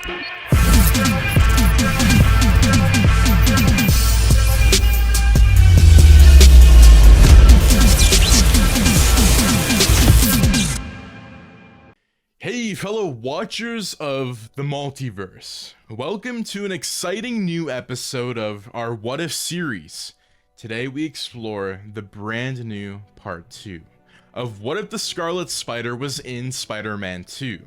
Hey fellow watchers of the multiverse, welcome to an exciting new episode of our What If series. Today we explore the brand new part 2 of What If the Scarlet Spider was in Spider-Man 2.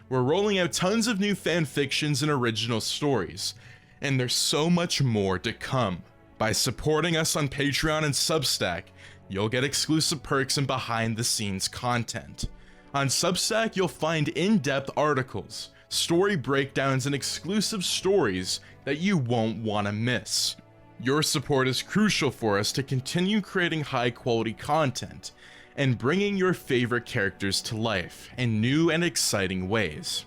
We're rolling out tons of new fan fictions and original stories, and there's so much more to come. By supporting us on Patreon and Substack, you'll get exclusive perks and behind the scenes content. On Substack, you'll find in-depth articles, story breakdowns, and exclusive stories that you won't want to miss. Your support is crucial for us to continue creating high-quality content and bringing your favorite characters to life in new and exciting ways.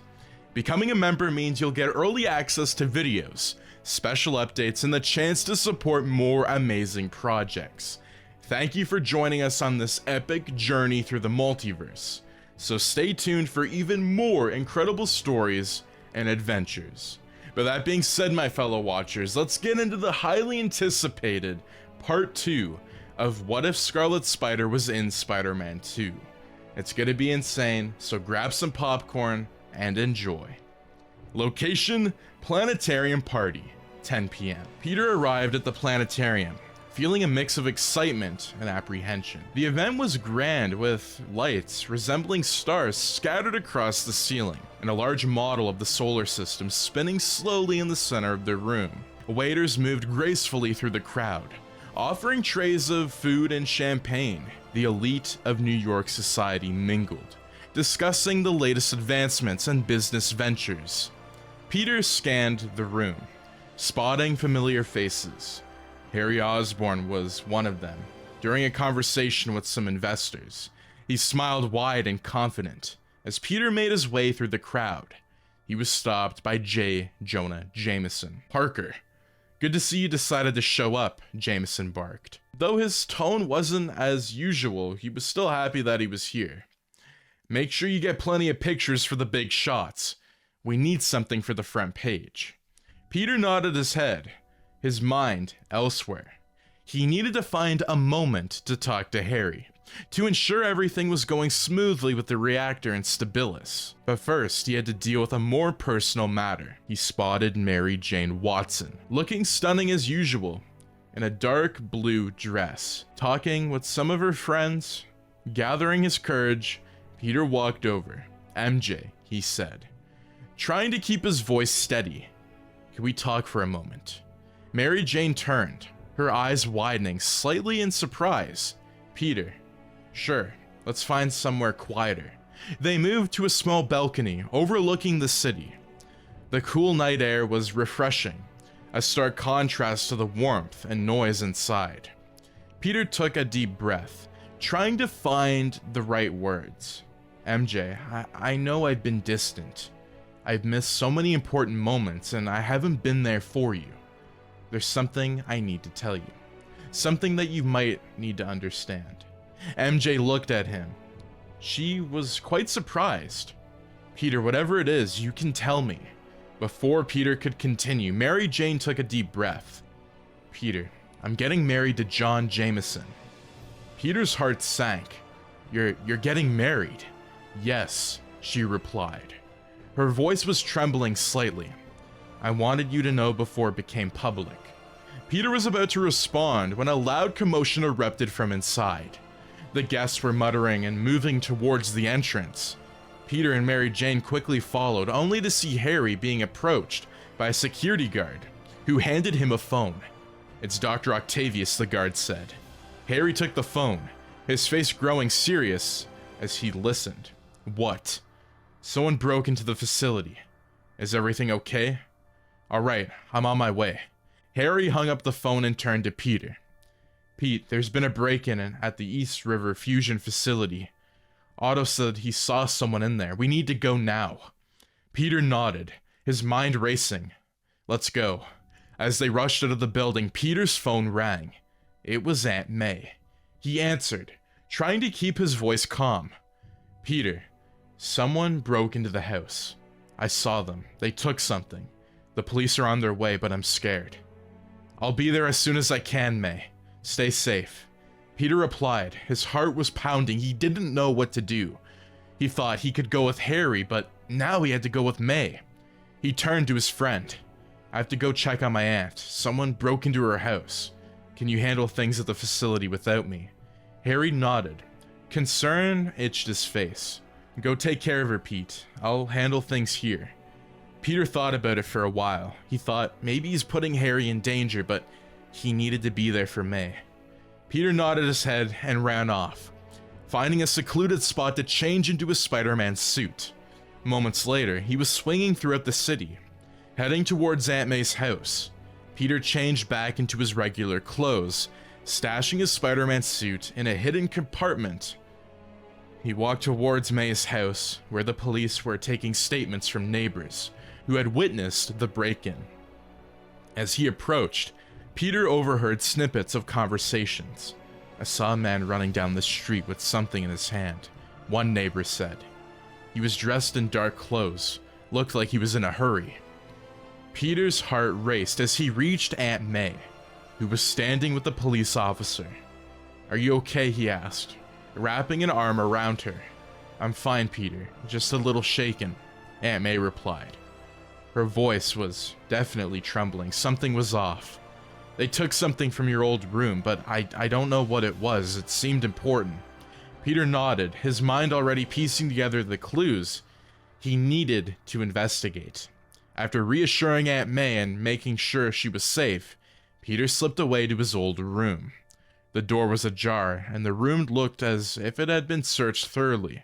Becoming a member means you'll get early access to videos, special updates, and the chance to support more amazing projects. Thank you for joining us on this epic journey through the multiverse. So stay tuned for even more incredible stories and adventures. But that being said, my fellow watchers, let's get into the highly anticipated part 2 of What If Scarlet Spider was in Spider-Man 2. It's gonna be insane, so grab some popcorn and enjoy. Location: Planetarium Party, 10 p.m. Peter arrived at the Planetarium, feeling a mix of excitement and apprehension. The event was grand, with lights resembling stars scattered across the ceiling, and a large model of the solar system spinning slowly in the center of the room. Waiters moved gracefully through the crowd, offering trays of food and champagne. The elite of New York society mingled, discussing the latest advancements and business ventures. Peter scanned the room, spotting familiar faces. Harry Osborn was one of them. During a conversation with some investors, he smiled wide and confident. As Peter made his way through the crowd, he was stopped by J. Jonah Jameson. "Parker, good to see you decided to show up," Jameson barked. Though his tone wasn't as usual, he was still happy that he was here. "Make sure you get plenty of pictures for the big shots. We need something for the front page." Peter nodded his head, his mind elsewhere. He needed to find a moment to talk to Harry, to ensure everything was going smoothly with the reactor and Stabilis. But first, he had to deal with a more personal matter. He spotted Mary Jane Watson, looking stunning as usual, in a dark blue dress, talking with some of her friends. Gathering his courage, Peter walked over. "MJ," he said, trying to keep his voice steady. "Can we talk for a moment?" Mary Jane turned, her eyes widening slightly in surprise. "Peter, sure, let's find somewhere quieter." They moved to a small balcony overlooking the city. The cool night air was refreshing, a stark contrast to the warmth and noise inside. Peter took a deep breath, trying to find the right words. "MJ, I know I've been distant. I've missed so many important moments, and I haven't been there for you. There's something I need to tell you. Something that you might need to understand." MJ looked at him. She was quite surprised. "Peter, whatever it is, you can tell me." Before Peter could continue, Mary Jane took a deep breath. "Peter, I'm getting married to John Jameson." Peter's heart sank. You're getting married?" "Yes," she replied. Her voice was trembling slightly. "I wanted you to know before it became public." Peter was about to respond when a loud commotion erupted from inside. The guests were muttering and moving towards the entrance. Peter and Mary Jane quickly followed, only to see Harry being approached by a security guard, who handed him a phone. "It's Dr. Octavius," the guard said. Harry took the phone, his face growing serious as he listened. "What?" "Someone broke into the facility. Is everything okay?" "All right, I'm on my way." Harry hung up the phone and turned to Peter. "Pete, there's been a break-in at the East River Fusion facility. Otto said he saw someone in there. We need to go now." Peter nodded, his mind racing. "Let's go." As they rushed out of the building, Peter's phone rang. It was Aunt May. He answered, trying to keep his voice calm. "Peter, someone broke into the house. I saw them. They took something. The police are on their way, but I'm scared. I'll be there as soon as I can, May. Stay safe. Peter replied. His heart was pounding. He didn't know what to do. He thought he could go with Harry, but now he had to go with May. He turned to his friend. I have to go check on my aunt. Someone broke into her house. Can you handle things at the facility without me? Harry nodded. Concern itched his face. Go take care of her, Pete. I'll handle things here. Peter thought about it for a while. He thought maybe he's putting Harry in danger, but he needed to be there for May. Peter nodded his head and ran off, finding a secluded spot to change into his Spider-Man suit. Moments later, he was swinging throughout the city, heading towards Aunt May's house. Peter changed back into his regular clothes, stashing his Spider-Man suit in a hidden compartment. He walked towards May's house, where the police were taking statements from neighbors who had witnessed the break-in. As he approached, Peter overheard snippets of conversations. I saw a man running down the street with something in his hand, one neighbor said. He was dressed in dark clothes, looked like he was in a hurry. Peter's heart raced as he reached Aunt May, who was standing with the police officer. Are you okay? He asked, wrapping an arm around her. I'm fine, Peter, just a little shaken, Aunt May replied. Her voice was definitely trembling. Something was off. They took something from your old room, but I don't know what it was. It seemed important. Peter nodded, his mind already piecing together the clues he needed to investigate. After reassuring Aunt May and making sure she was safe, Peter slipped away to his old room. The door was ajar, and the room looked as if it had been searched thoroughly.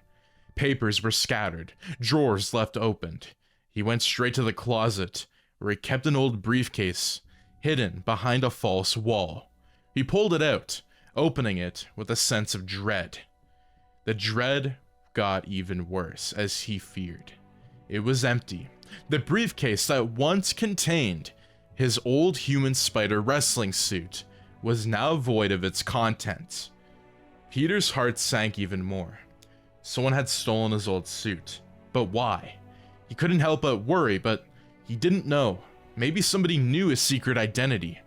Papers were scattered, drawers left opened. He went straight to the closet, where he kept an old briefcase, hidden behind a false wall. He pulled it out, opening it with a sense of dread. The dread got even worse, as he feared. It was empty. The briefcase that once contained his old human spider wrestling suit was now void of its contents. Peter's heart sank even more. Someone had stolen his old suit. But why? He couldn't help but worry, but he didn't know. Maybe somebody knew his secret identity.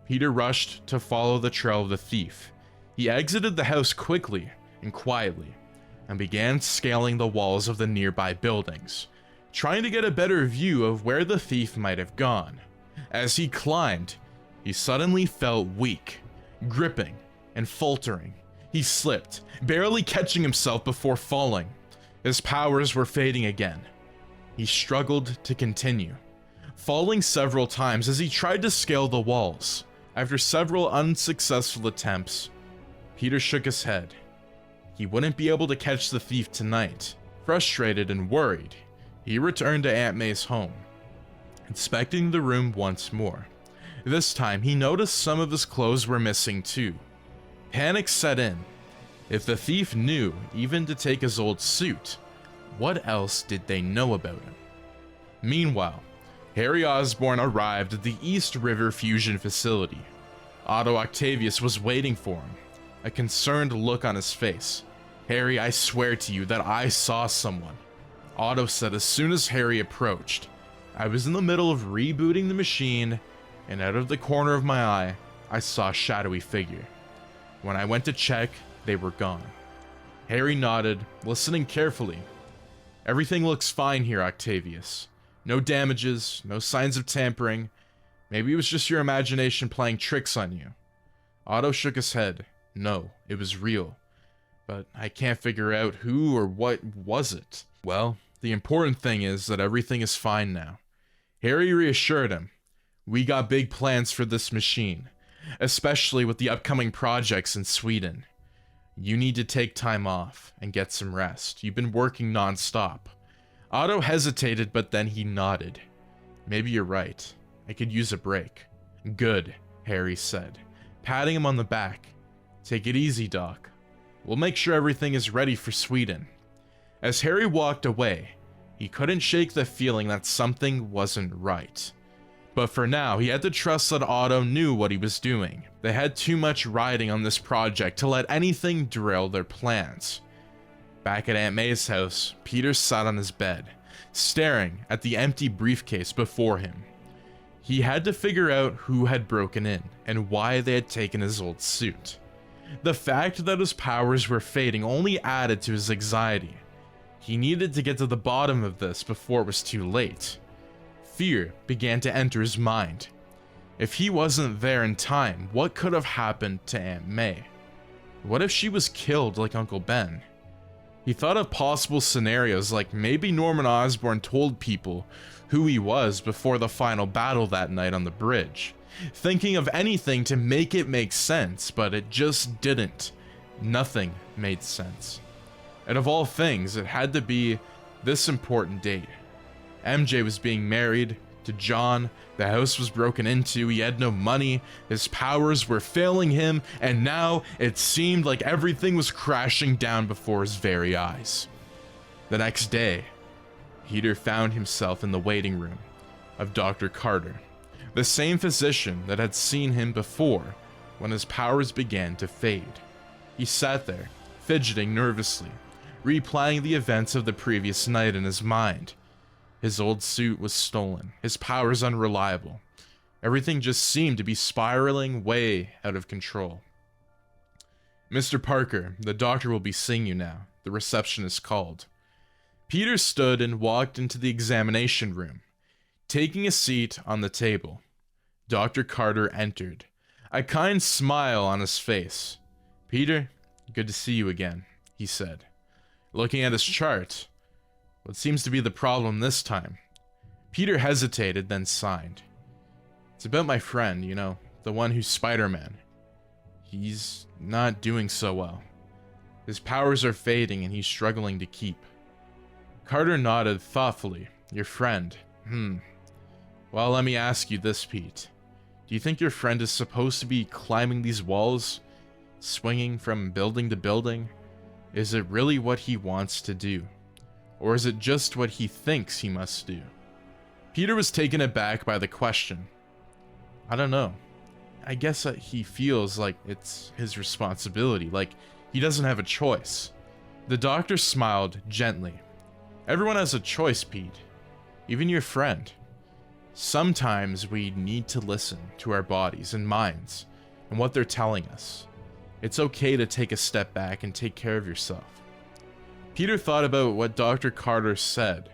Peter rushed to follow the trail of the thief. He exited the house quickly and quietly, and began scaling the walls of the nearby buildings, trying to get a better view of where the thief might have gone. As he climbed, he suddenly felt weak, gripping, and faltering. He slipped, barely catching himself before falling. His powers were fading again. He struggled to continue, falling several times as he tried to scale the walls. After several unsuccessful attempts, Peter shook his head. He wouldn't be able to catch the thief tonight. Frustrated and worried, he returned to Aunt May's home, inspecting the room once more. This time, he noticed some of his clothes were missing too. Panic set in. If the thief knew even to take his old suit, what else did they know about him? Meanwhile, Harry Osborn arrived at the East River Fusion facility. Otto Octavius was waiting for him, a concerned look on his face. Harry, I swear to you that I saw someone, Otto said as soon as Harry approached. I was in the middle of rebooting the machine, and out of the corner of my eye, I saw a shadowy figure. When I went to check, they were gone. Harry nodded, listening carefully. Everything looks fine here, Octavius. No damages, no signs of tampering. Maybe it was just your imagination playing tricks on you. Otto shook his head. No, it was real. But I can't figure out who or what was it. Well, the important thing is that everything is fine now. Harry reassured him. We got big plans for this machine, especially with the upcoming projects in Sweden. You need to take time off and get some rest. You've been working non-stop. Otto hesitated, but then he nodded. Maybe you're right. I could use a break. Good, Harry said, patting him on the back. Take it easy, Doc. We'll make sure everything is ready for Sweden. As Harry walked away, he couldn't shake the feeling that something wasn't right. But for now, he had to trust that Otto knew what he was doing. They had too much riding on this project to let anything derail their plans. Back at Aunt May's house, Peter sat on his bed, staring at the empty briefcase before him. He had to figure out who had broken in and why they had taken his old suit. The fact that his powers were fading only added to his anxiety. He needed to get to the bottom of this before it was too late. Fear began to enter his mind. If he wasn't there in time, what could have happened to Aunt May? What if she was killed like Uncle Ben? He thought of possible scenarios like maybe Norman Osborn told people who he was before the final battle that night on the bridge, thinking of anything to make it make sense, but it just didn't. Nothing made sense. And of all things, it had to be this important date. MJ was being married to John, the house was broken into, he had no money, his powers were failing him, and now it seemed like everything was crashing down before his very eyes. The next day, Peter found himself in the waiting room of Dr. Carter, the same physician that had seen him before when his powers began to fade. He sat there, fidgeting nervously, replaying the events of the previous night in his mind. His old suit was stolen, his powers unreliable. Everything just seemed to be spiraling way out of control. "Mr. Parker, the doctor will be seeing you now," the receptionist called. Peter stood and walked into the examination room, taking a seat on the table. Dr. Carter entered, a kind smile on his face. "Peter, good to see you again," he said. Looking at his chart, what seems to be the problem this time? Peter hesitated, then signed. "It's about my friend, you know, the one who's Spider-Man. He's not doing so well. His powers are fading and he's struggling to keep." Carter nodded thoughtfully. "Your friend, Well, let me ask you this, Pete. Do you think your friend is supposed to be climbing these walls? Swinging from building to building? Is it really what he wants to do? Or is it just what he thinks he must do?" Peter was taken aback by the question. "I don't know. I guess that he feels like it's his responsibility, like he doesn't have a choice." The doctor smiled gently. "Everyone has a choice, Pete. Even your friend. Sometimes we need to listen to our bodies and minds and what they're telling us. It's okay to take a step back and take care of yourself." Peter thought about what Dr. Carter said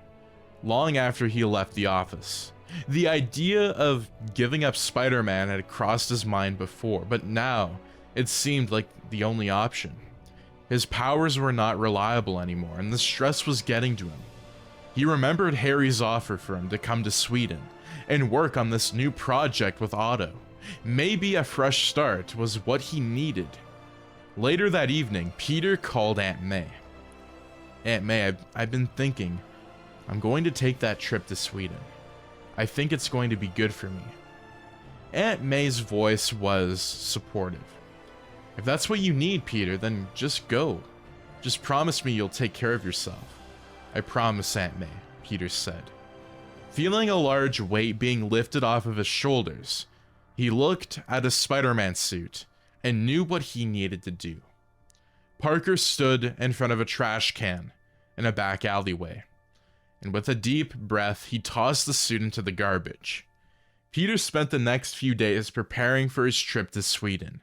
long after he left the office. The idea of giving up Spider-Man had crossed his mind before, but now it seemed like the only option. His powers were not reliable anymore, and the stress was getting to him. He remembered Harry's offer for him to come to Sweden and work on this new project with Otto. Maybe a fresh start was what he needed. Later that evening, Peter called Aunt May. "Aunt May, I've been thinking, I'm going to take that trip to Sweden. I think it's going to be good for me." Aunt May's voice was supportive. "If that's what you need, Peter, then just go. Just promise me you'll take care of yourself." "I promise, Aunt May," Peter said. Feeling a large weight being lifted off of his shoulders, he looked at his Spider-Man suit and knew what he needed to do. Parker stood in front of a trash can in a back alleyway, and with a deep breath, he tossed the suit into the garbage. Peter spent the next few days preparing for his trip to Sweden.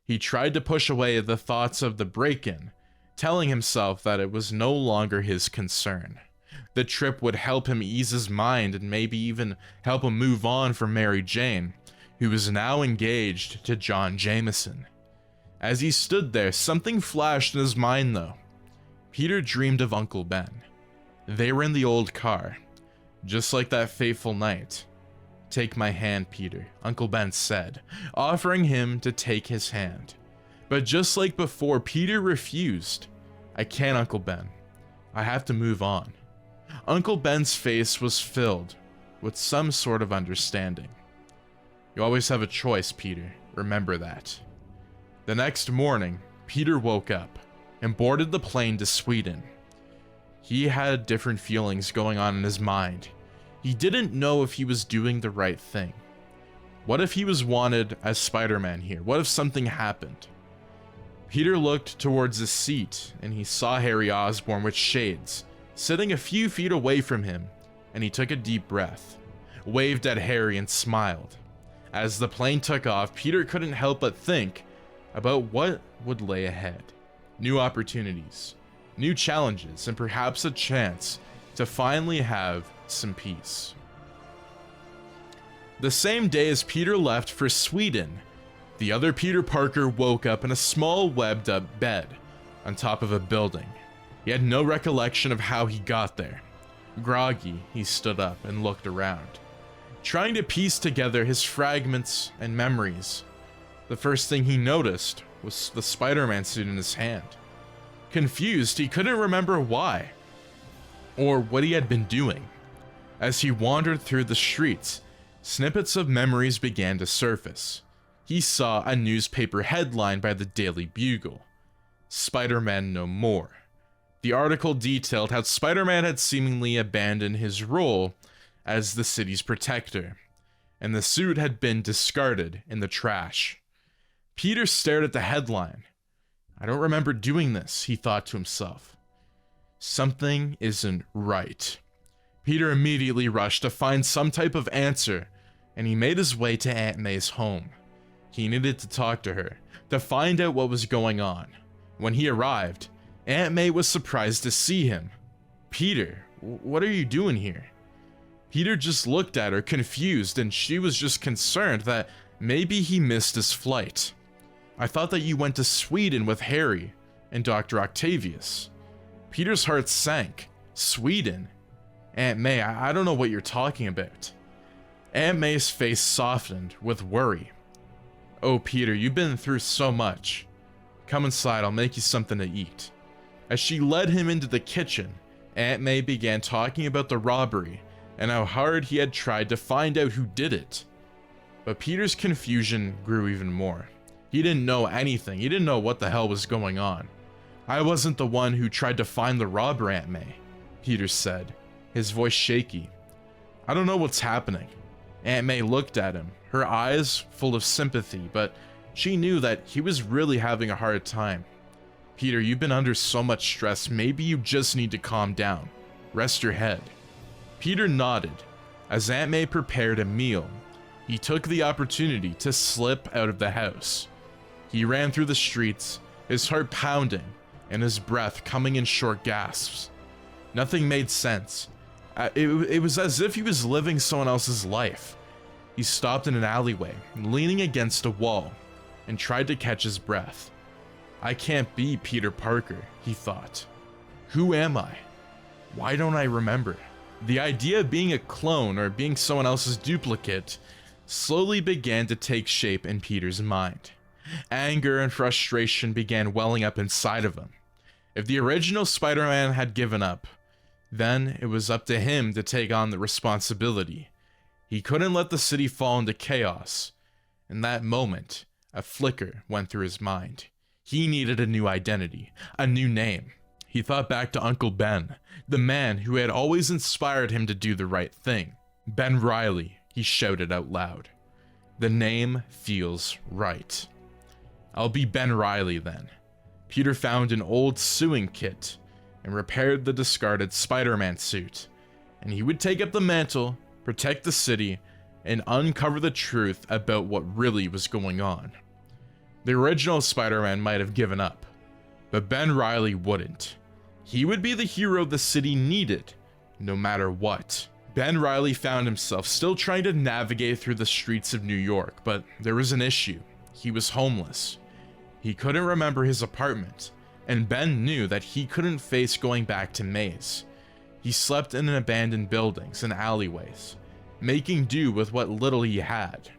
He tried to push away the thoughts of the break-in, telling himself that it was no longer his concern. The trip would help him ease his mind and maybe even help him move on from Mary Jane, who was now engaged to John Jameson. As he stood there, something flashed in his mind though. Peter dreamed of Uncle Ben. They were in the old car, just like that fateful night. "Take my hand, Peter," Uncle Ben said, offering him to take his hand. But just like before, Peter refused. "I can't, Uncle Ben. I have to move on." Uncle Ben's face was filled with some sort of understanding. "You always have a choice, Peter. Remember that." The next morning, Peter woke up and boarded the plane to Sweden. He had different feelings going on in his mind. He didn't know if he was doing the right thing. What if he was wanted as Spider-Man here? What if something happened? Peter looked towards his seat and he saw Harry Osborn with shades sitting a few feet away from him, and he took a deep breath, waved at Harry, and smiled. As the plane took off, Peter couldn't help but think about what would lay ahead. New opportunities, new challenges, and perhaps a chance to finally have some peace. The same day as Peter left for Sweden, the other Peter Parker woke up in a small webbed-up bed on top of a building. He had no recollection of how he got there. Groggy, he stood up and looked around, trying to piece together his fragments and memories. The first thing he noticed was the Spider-Man suit in his hand. Confused, he couldn't remember why, or what he had been doing. As he wandered through the streets, snippets of memories began to surface. He saw a newspaper headline by the Daily Bugle, "Spider-Man No More." The article detailed how Spider-Man had seemingly abandoned his role as the city's protector, and the suit had been discarded in the trash. Peter stared at the headline. "I don't remember doing this," he thought to himself. Something isn't right. Peter immediately rushed to find some type of answer, and he made his way to Aunt May's home. He needed to talk to her, to find out what was going on. When he arrived, Aunt May was surprised to see him. "Peter, what are you doing here?" Peter just looked at her, confused, and she was just concerned that maybe he missed his flight. "I thought that you went to Sweden with Harry and Dr. Octavius." Peter's heart sank. "Sweden? Aunt May, I don't know what you're talking about." Aunt May's face softened with worry. "Oh, Peter, you've been through so much. Come inside, I'll make you something to eat." As she led him into the kitchen, Aunt May began talking about the robbery and how hard he had tried to find out who did it. But Peter's confusion grew even more. He didn't know anything. He didn't know what the hell was going on. "I wasn't the one who tried to find the robber, Aunt May," Peter said, his voice shaky. "I don't know what's happening." Aunt May looked at him, her eyes full of sympathy, but she knew that he was really having a hard time. "Peter, you've been under so much stress, maybe you just need to calm down. Rest your head." Peter nodded. As Aunt May prepared a meal, he took the opportunity to slip out of the house. He ran through the streets, his heart pounding, and his breath coming in short gasps. Nothing made sense. It was as if he was living someone else's life. He stopped in an alleyway, leaning against a wall, and tried to catch his breath. "I can't be Peter Parker," he thought. "Who am I? Why don't I remember?" The idea of being a clone or being someone else's duplicate slowly began to take shape in Peter's mind. Anger and frustration began welling up inside of him. If the original Spider-Man had given up, then it was up to him to take on the responsibility. He couldn't let the city fall into chaos. In that moment, a flicker went through his mind. He needed a new identity, a new name. He thought back to Uncle Ben, the man who had always inspired him to do the right thing. "Ben Reilly," he shouted out loud. "The name feels right. I'll be Ben Reilly then." Peter found an old sewing kit and repaired the discarded Spider-Man suit, and he would take up the mantle, protect the city, and uncover the truth about what really was going on. The original Spider-Man might have given up, but Ben Reilly wouldn't. He would be the hero the city needed, no matter what. Ben Reilly found himself still trying to navigate through the streets of New York, but there was an issue. He was homeless. He couldn't remember his apartment, and Ben knew that he couldn't face going back to Maze. He slept in abandoned buildings and alleyways, making do with what little he had.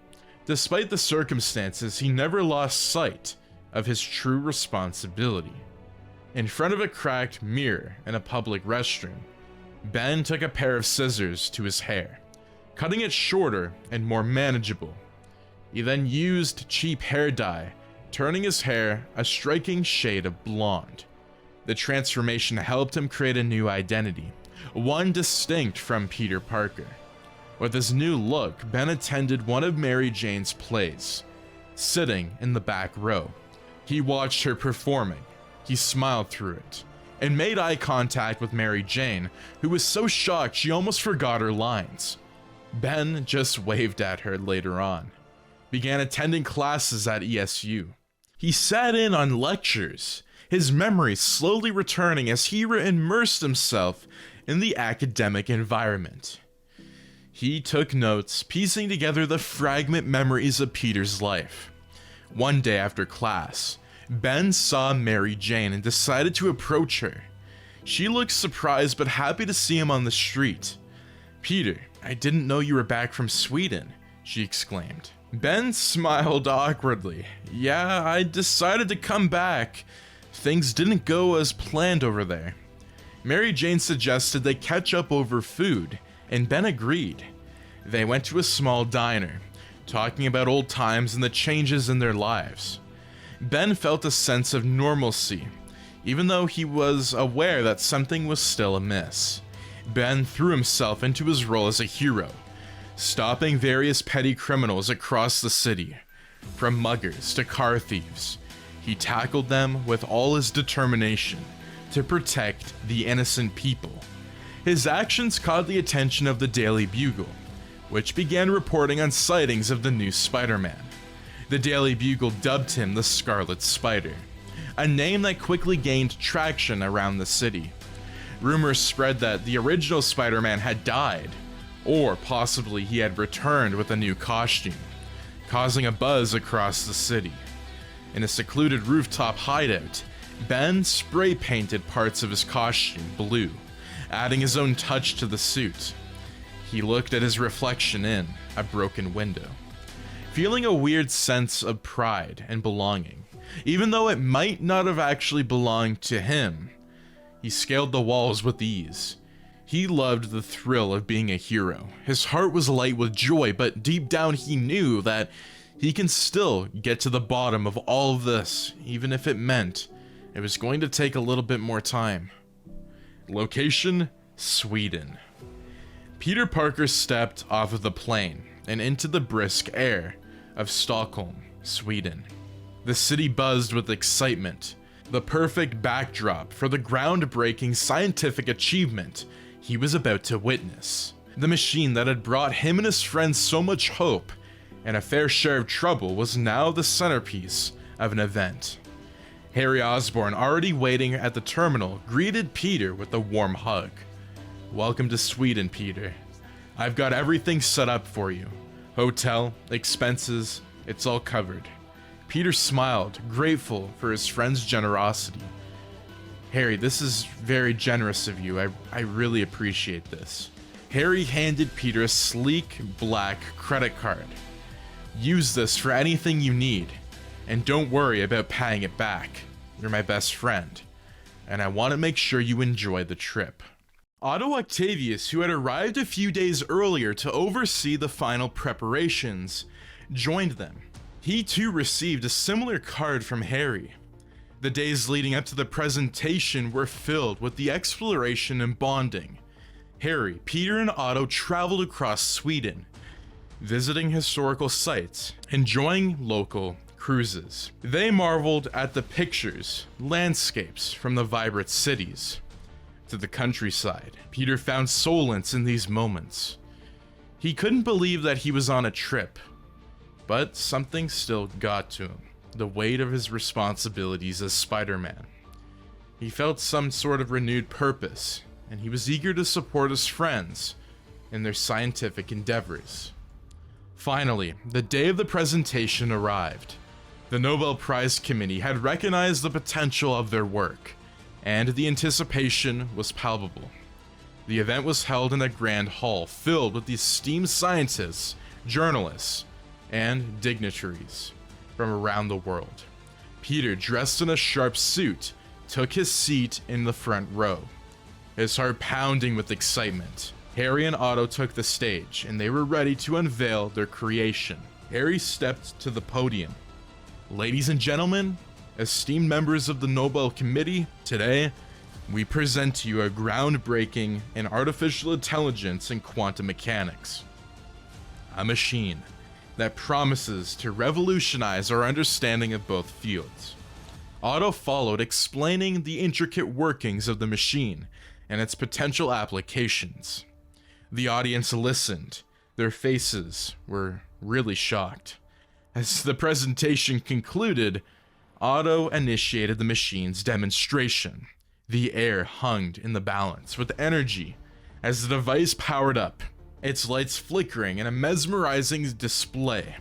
Despite the circumstances, he never lost sight of his true responsibility. In front of a cracked mirror in a public restroom, Ben took a pair of scissors to his hair, cutting it shorter and more manageable. He then used cheap hair dye, turning his hair a striking shade of blonde. The transformation helped him create a new identity, one distinct from Peter Parker. With his new look, Ben attended one of Mary Jane's plays. Sitting in the back row, he watched her performing. He smiled through it, and made eye contact with Mary Jane, who was so shocked she almost forgot her lines. Ben just waved at her later on, began attending classes at ESU. He sat in on lectures, his memories slowly returning as he immersed himself in the academic environment. He took notes, piecing together the fragment memories of Peter's life. One day after class, Ben saw Mary Jane and decided to approach her. She looked surprised but happy to see him on the street. "Peter, I didn't know you were back from Sweden," she exclaimed. Ben smiled awkwardly. "Yeah, I decided to come back. Things didn't go as planned over there." Mary Jane suggested they catch up over food, and Ben agreed. They went to a small diner, talking about old times and the changes in their lives. Ben felt a sense of normalcy, even though he was aware that something was still amiss. Ben threw himself into his role as a hero, stopping various petty criminals across the city, from muggers to car thieves. He tackled them with all his determination to protect the innocent people. His actions caught the attention of the Daily Bugle, which began reporting on sightings of the new Spider-Man. The Daily Bugle dubbed him the Scarlet Spider, a name that quickly gained traction around the city. Rumors spread that the original Spider-Man had died, or possibly he had returned with a new costume, causing a buzz across the city. In a secluded rooftop hideout, Ben spray painted parts of his costume blue, adding his own touch to the suit. He looked at his reflection in a broken window, feeling a weird sense of pride and belonging, even though it might not have actually belonged to him. He scaled the walls with ease. He loved the thrill of being a hero. His heart was light with joy, but deep down he knew that he can still get to the bottom of all of this, even if it meant it was going to take a little bit more time. Location: Sweden. Peter Parker stepped off of the plane and into the brisk air of Stockholm, Sweden. The city buzzed with excitement, the perfect backdrop for the groundbreaking scientific achievement he was about to witness. The machine that had brought him and his friends so much hope and a fair share of trouble was now the centerpiece of an event. Harry Osborn, already waiting at the terminal, greeted Peter with a warm hug. "Welcome to Sweden, Peter. I've got everything set up for you. Hotel, expenses, it's all covered." Peter smiled, grateful for his friend's generosity. "Harry, this is very generous of you. I really appreciate this." Harry handed Peter a sleek, black credit card. "Use this for anything you need, and don't worry about paying it back. You're my best friend, and I want to make sure you enjoy the trip." Otto Octavius, who had arrived a few days earlier to oversee the final preparations, joined them. He too received a similar card from Harry. The days leading up to the presentation were filled with the exploration and bonding. Harry, Peter, and Otto traveled across Sweden, visiting historical sites, enjoying local cruises. They marveled at the pictures, landscapes from the vibrant cities to the countryside. Peter found solace in these moments. He couldn't believe that he was on a trip, but something still got to him, the weight of his responsibilities as Spider-Man. He felt some sort of renewed purpose, and he was eager to support his friends in their scientific endeavors. Finally, the day of the presentation arrived. The Nobel Prize Committee had recognized the potential of their work, and the anticipation was palpable. The event was held in a grand hall filled with esteemed scientists, journalists, and dignitaries from around the world. Peter, dressed in a sharp suit, took his seat in the front row, his heart pounding with excitement. Harry and Otto took the stage, and they were ready to unveil their creation. Harry stepped to the podium. "Ladies and gentlemen, esteemed members of the Nobel Committee, today we present to you a groundbreaking in artificial intelligence and quantum mechanics. A machine that promises to revolutionize our understanding of both fields. Otto followed, explaining the intricate workings of the machine and its potential applications. The audience listened. Their faces were really shocked. As the presentation concluded, Otto initiated the machine's demonstration. The air hung in the balance with energy as the device powered up, its lights flickering in a mesmerizing display.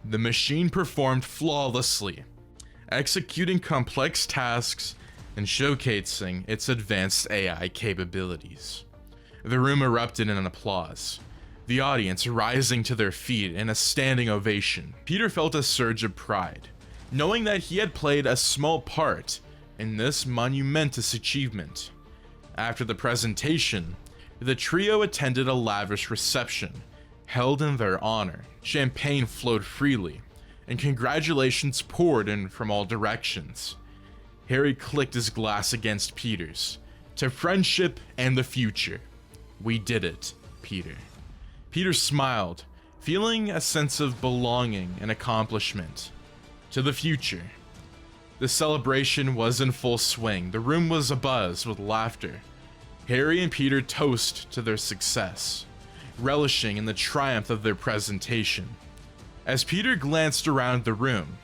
The machine performed flawlessly, executing complex tasks and showcasing its advanced AI capabilities. The room erupted in an applause, the audience rising to their feet in a standing ovation. Peter felt a surge of pride, knowing that he had played a small part in this monumentous achievement. After the presentation, the trio attended a lavish reception held in their honor. Champagne flowed freely, and congratulations poured in from all directions. Harry clicked his glass against Peter's. To friendship and the future. We did it, Peter. Peter smiled, feeling a sense of belonging and accomplishment. To the future. The celebration was in full swing. The room was abuzz with laughter. Harry and Peter toast to their success, relishing in the triumph of their presentation. As Peter glanced around the room,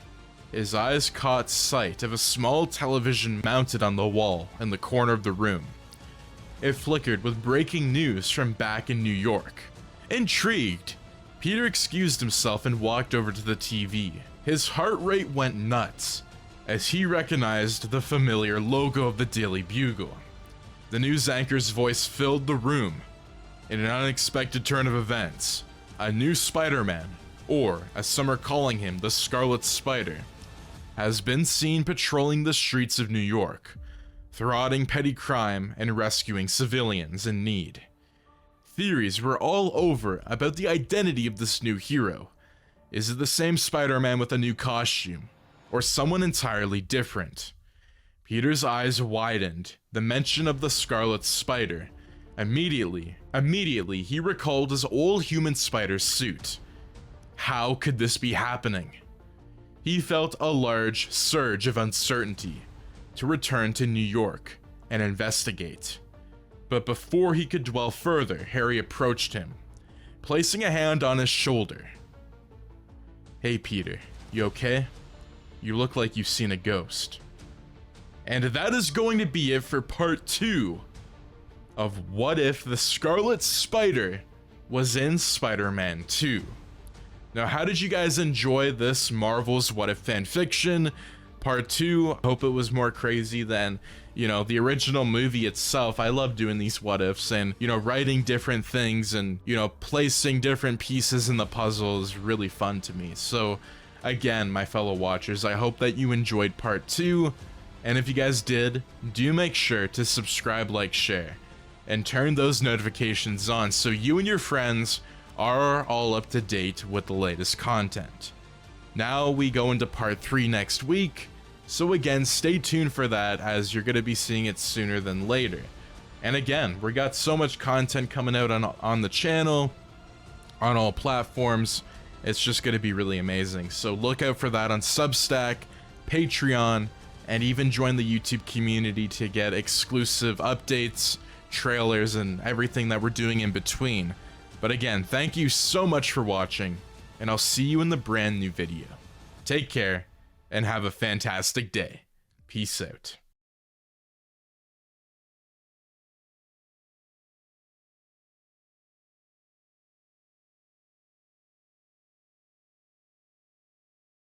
his eyes caught sight of a small television mounted on the wall in the corner of the room. It flickered with breaking news from back in New York. Intrigued, Peter excused himself and walked over to the TV. His heart rate went nuts as he recognized the familiar logo of the Daily Bugle. The news anchor's voice filled the room. In an unexpected turn of events, a new Spider-Man, or as some are calling him, the Scarlet Spider, has been seen patrolling the streets of New York, thwarting petty crime and rescuing civilians in need. Theories were all over about the identity of this new hero. Is it the same Spider-Man with a new costume, or someone entirely different? Peter's eyes widened. The mention of the Scarlet Spider. Immediately, he recalled his old human spider suit. How could this be happening? He felt a large surge of uncertainty to return to New York and investigate. But before he could dwell further, Harry approached him, placing a hand on his shoulder. Hey Peter, you okay? You look like you've seen a ghost. And that is going to be it for part 2 of What If the Scarlet Spider was in Spider-Man 2. Now, how did you guys enjoy this Marvel's What If fanfiction? Part 2, I hope it was more crazy than, the original movie itself. I love doing these what ifs and, writing different things and, placing different pieces in the puzzle is really fun to me. So, again, my fellow watchers, I hope that you enjoyed part 2. And if you guys did, do make sure to subscribe, like, share, and turn those notifications on so you and your friends are all up to date with the latest content. Now we go into part 3 next week, so again, stay tuned for that as you're going to be seeing it sooner than later. And again, we got so much content coming out on the channel, on all platforms. It's just going to be really amazing. So look out for that on Substack, Patreon, and even join the YouTube community to get exclusive updates, trailers, and everything that we're doing in between. But again, thank you so much for watching, and I'll see you in the brand new video. Take care, and have a fantastic day. Peace out.